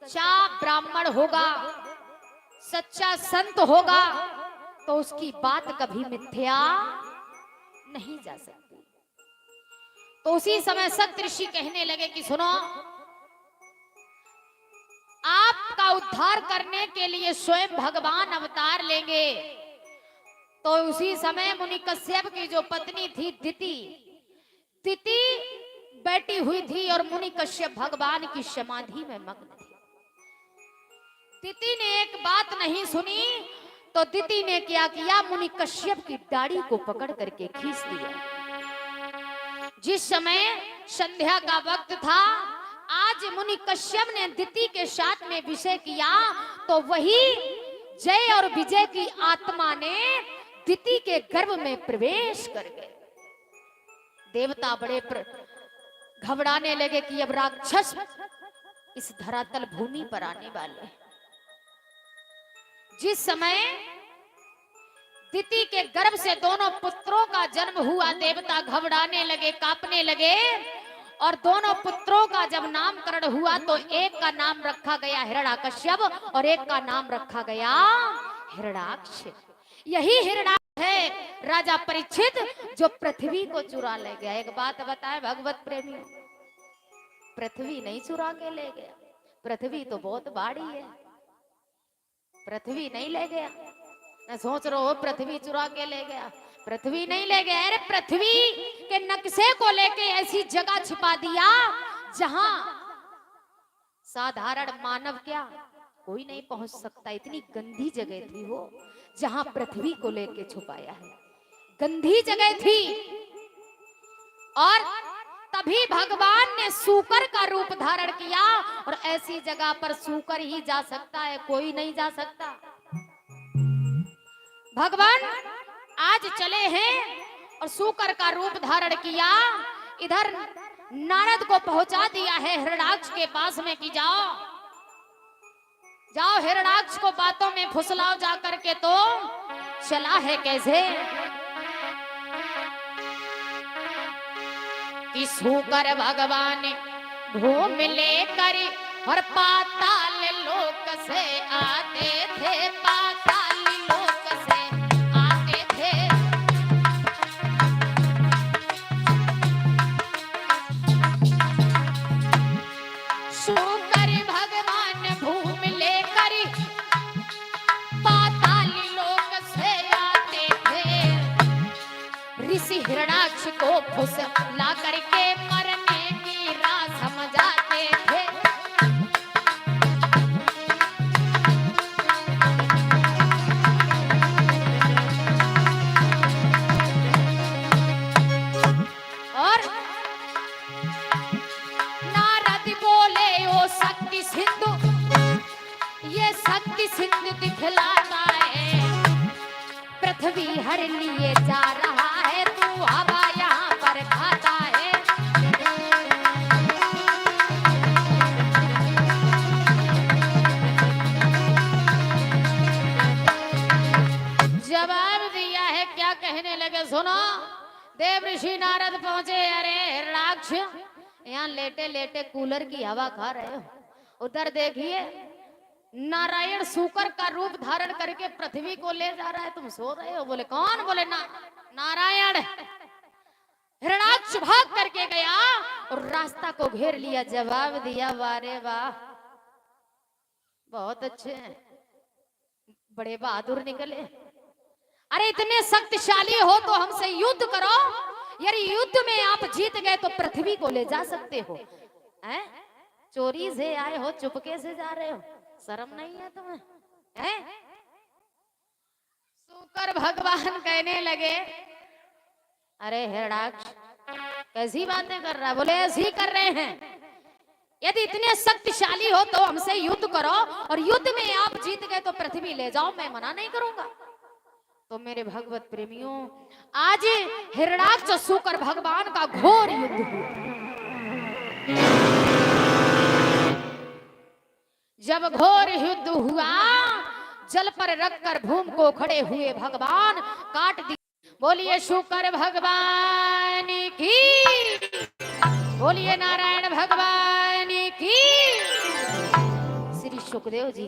सच्चा ब्राह्मण होगा, सच्चा संत होगा, तो उसकी बात कभी मिथ्या नहीं जा सकती। तो उसी समय सत्य ऋषि कहने लगे कि सुनो, आपका उद्धार करने के लिए स्वयं भगवान अवतार लेंगे। तो उसी समय मुनि कश्यप की जो पत्नी थी दिति, दिति बैठी हुई थी और मुनि कश्यप भगवान की समाधि में मग्न थे। दिति ने एक बात नहीं सुनी, तो दिति ने क्या किया, मुनि कश्यप की दाढ़ी को पकड़ करके खींच दिया। जिस समय संध्या का वक्त था, आज मुनि कश्यप ने दिति के साथ में विषय किया, तो वही जय और विजय की आत्मा ने दिति के गर्भ में प्रवेश कर गए। देवता बड़े घबराने लगे कि अब राक्षस इस धरातल भूमि पर आने वाले हैं। जिस समय दिति के गर्भ से दोनों पुत्रों का जन्म हुआ, देवता घबराने लगे, कांपने लगे। और दोनों पुत्रों का जब नामकरण हुआ तो एक का नाम रखा गया हिरण्याकश्यप और एक का नाम रखा गया हिरण्याक्ष। यही हिरण्याक्ष है राजा परीक्षित जो पृथ्वी को चुरा ले गया। एक बात बताए भगवत प्रेमियों, पृथ्वी नहीं चुरा के ले गया, पृथ्वी तो बहुत बड़ी है, पृथ्वी नहीं ले गया। मैं सोच रहा हूँ पृथ्वी चुरा के ले गया, पृथ्वी नहीं ले गया। अरे पृथ्वी के नक्शे को लेके ऐसी जगह छिपा दिया जहां साधारण मानव क्या कोई नहीं पहुंच सकता। इतनी गंदी जगह थी वो, जहां पृथ्वी को लेके छुपाया है, गंदी जगह थी। और तभी भगवान ने सूकर का रूप धारण किया, और ऐसी जगह पर सूकर ही जा सकता है, कोई नहीं जा सकता। भगवान आज चले हैं और सूकर का रूप धारण किया, इधर नारद को पहुंचा दिया है हिरण्याक्ष के पास में कि जाओ जाओ हिरण्याक्ष को बातों में फुसलाओ जा करके। तो चला है कैसे कि सूकर भगवान घूम लेकर और पाताल लोक से आते थे, पाताल लोक से आते थे। सूकर भगवान घूम लेकर पाताल लोक से आते थे। ऋषि हिरण्याक्ष को फुसला करके मरने की राह समझाते थे। और नारद बोले ओ शक्ति सिंधु, ये शक्ति सिंधु दिखलाता है, पृथ्वी हर लिए जा रहा है, तू हवा यहाँ पर खाता है। जवाब दिया है, क्या कहने लगे सुनो। देव ऋषि नारद पहुंचे, अरे हिरण्याक्ष यहाँ लेटे लेटे कूलर की हवा खा रहे हो, उधर देखिए नारायण सूकर का रूप धारण करके पृथ्वी को ले जा रहा है, तुम सो रहे हो। बोले कौन? बोले नारायण। हिरण्याक्ष भाग करके गया और रास्ता को घेर लिया। जवाब दिया, वारे वाह, बहुत अच्छे हैं, बड़े बहादुर निकले। अरे इतने शक्तिशाली हो तो हमसे युद्ध करो, यदि युद्ध में आप जीत गए तो पृथ्वी को ले जा सकते हो। हैं? चोरी से आए हो, चुपके से जा रहे हो, शर्म नहीं है तुम्हें? हैं? सूकर भगवान कहने लगे, अरे हिरण्याक्ष कैसी बातें कर रहा है? बोले ऐसी ही कर रहे हैं, यदि इतने शक्तिशाली हो तो हमसे युद्ध करो, और युद्ध में आप जीत गए तो पृथ्वी ले जाओ, मैं मना नहीं करूंगा। तो मेरे भगवत प्रेमियों, आज हिरण्याक्ष और सूकर भगवान का घोर युद्ध हुआ। जब घोर युद्ध हुआ, जल पर रखकर भूमि को खड़े हुए भगवान काट दिए। बोलिए शूकर भगवान की, बोलिए नारायण भगवान की। सुखदेव जी